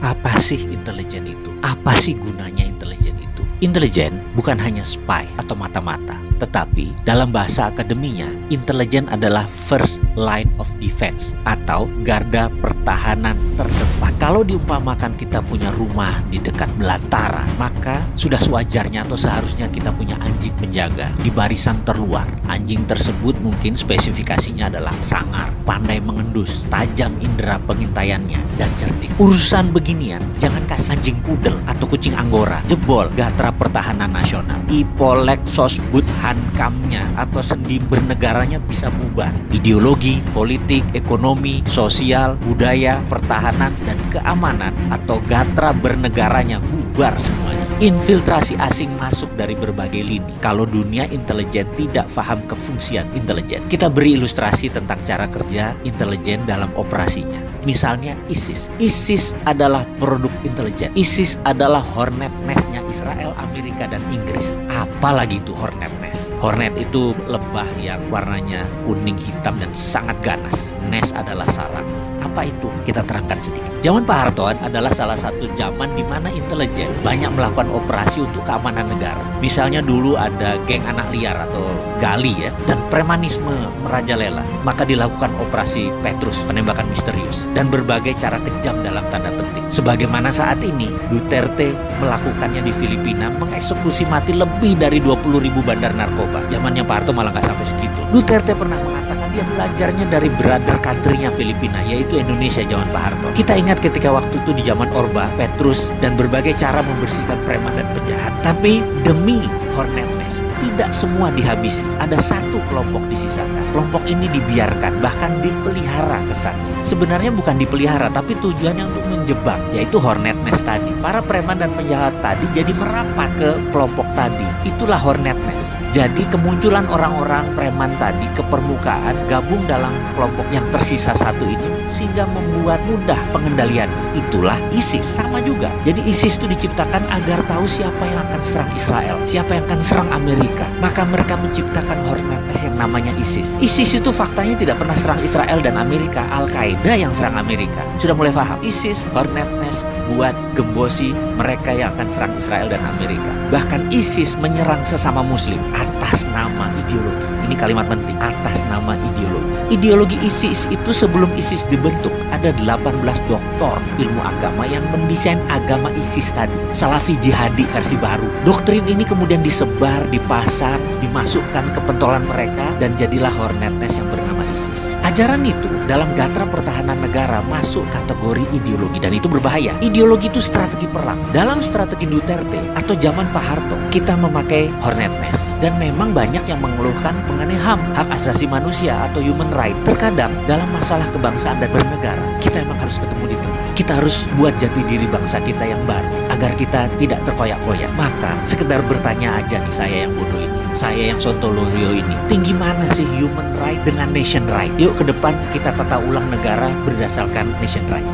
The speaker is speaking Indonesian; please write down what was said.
Apa sih intelijen itu? Apa sih gunanya intelijen itu? Intelijen bukan hanya spy atau mata-mata, tetapi dalam bahasa akademinya, intelijen adalah first line of defense atau garda pertahanan terdepan. Kalau diumpamakan kita punya rumah di dekat belantara, maka sudah sewajarnya atau seharusnya kita punya anjing penjaga di barisan terluar. Anjing tersebut mungkin spesifikasinya adalah sangar, pandai mengendus, tajam indera pengintaiannya, dan cerdik. Urusan beginian, jangan kasih anjing pudel atau kucing anggora jebol gatra pertahanan nasional. Ipolek sosbud hankamnya atau sendi bernegaranya bisa bubar. Ideologi, politik, ekonomi, sosial, budaya, pertahanan, dan keamanan atau gatra bernegaranya bubar semuanya. Infiltrasi asing masuk dari berbagai lini. Kalau dunia intelijen tidak paham kefungsian intelijen. Kita beri ilustrasi tentang cara kerja intelijen dalam operasinya. Misalnya ISIS. ISIS adalah produk intelijen. ISIS adalah hornet nest-nya Israel, Amerika, dan Inggris. Apalagi itu hornet nest? Hornet itu lebah yang warnanya kuning hitam dan sangat ganas. Nest adalah sarang. Apa itu? Kita terangkan sedikit. Zaman Pak Harto adalah salah satu zaman di mana intelijen banyak melakukan operasi untuk keamanan negara. Misalnya dulu ada geng anak liar atau gali ya, dan premanisme merajalela. Maka dilakukan operasi Petrus, penembakan misterius, dan berbagai cara kejam dalam tanda petik. Sebagaimana saat ini Duterte melakukannya di Filipina, mengeksekusi mati lebih dari 20.000 bandar narkoba. Zamannya Pak Harto malah nggak sampai segitu. Duterte pernah mengatakan dia belajarnya dari brother country-nya Filipina, yaitu Indonesia zaman Pak Harto. Kita ingat ketika waktu itu di zaman Orba, Petrus, dan berbagai cara membersihkan preman dan penjahat. Tapi demi hornet nest, tidak semua dihabisi. Ada satu kelompok disisakan. Kelompok ini dibiarkan, bahkan dipelihara kesannya. Sebenarnya bukan dipelihara, tapi tujuannya untuk menjebak, yaitu hornet nest tadi. Para preman dan penjahat tadi jadi merapat ke kelompok tadi. Itulah hornet nest. Jadi kemunculan orang-orang preman tadi ke permukaan, gabung dalam kelompok yang tersisa satu ini, sehingga membuat mudah pengendaliannya. Itulah ISIS, sama juga. Jadi ISIS itu diciptakan agar tahu siapa yang akan serang Israel, siapa yang akan serang Amerika. Maka mereka menciptakan hornet nest yang namanya ISIS. ISIS itu faktanya tidak pernah serang Israel dan Amerika. Al-Qaeda yang serang Amerika. Sudah mulai paham? ISIS, hornet nest buat gembosi mereka yang akan serang Israel dan Amerika. Bahkan ISIS menyerang sesama muslim atas nama ideologi. Ini kalimat penting, atas nama ideologi. Ideologi ISIS itu sebelum ISIS dibentuk, ada 18 doktor ilmu agama yang mendesain agama ISIS tadi. Salafi jihadi versi baru. Doktrin ini kemudian disebar, dipasang, dimasukkan ke pentolan mereka, dan jadilah hornet nest yang bernama ISIS. Ajaran itu dalam gatra pertahanan negara masuk kategori ideologi, dan itu berbahaya. Ideologi itu strategi perang. Dalam strategi Duterte atau zaman Pak Harto, kita memakai hornet nest. Dan memang banyak yang mengeluhkan mengenai HAM, hak asasi manusia atau human right. Terkadang dalam masalah kebangsaan dan bernegara, kita emang harus ketemu di tengah. Kita harus buat jati diri bangsa kita yang baru, agar kita tidak terkoyak-koyak. Maka sekedar bertanya aja nih, saya yang bodoh ini, saya yang sontoloyo ini, tinggi mana sih human right dengan nation right? Yuk ke depan kita tata ulang negara berdasarkan nation right.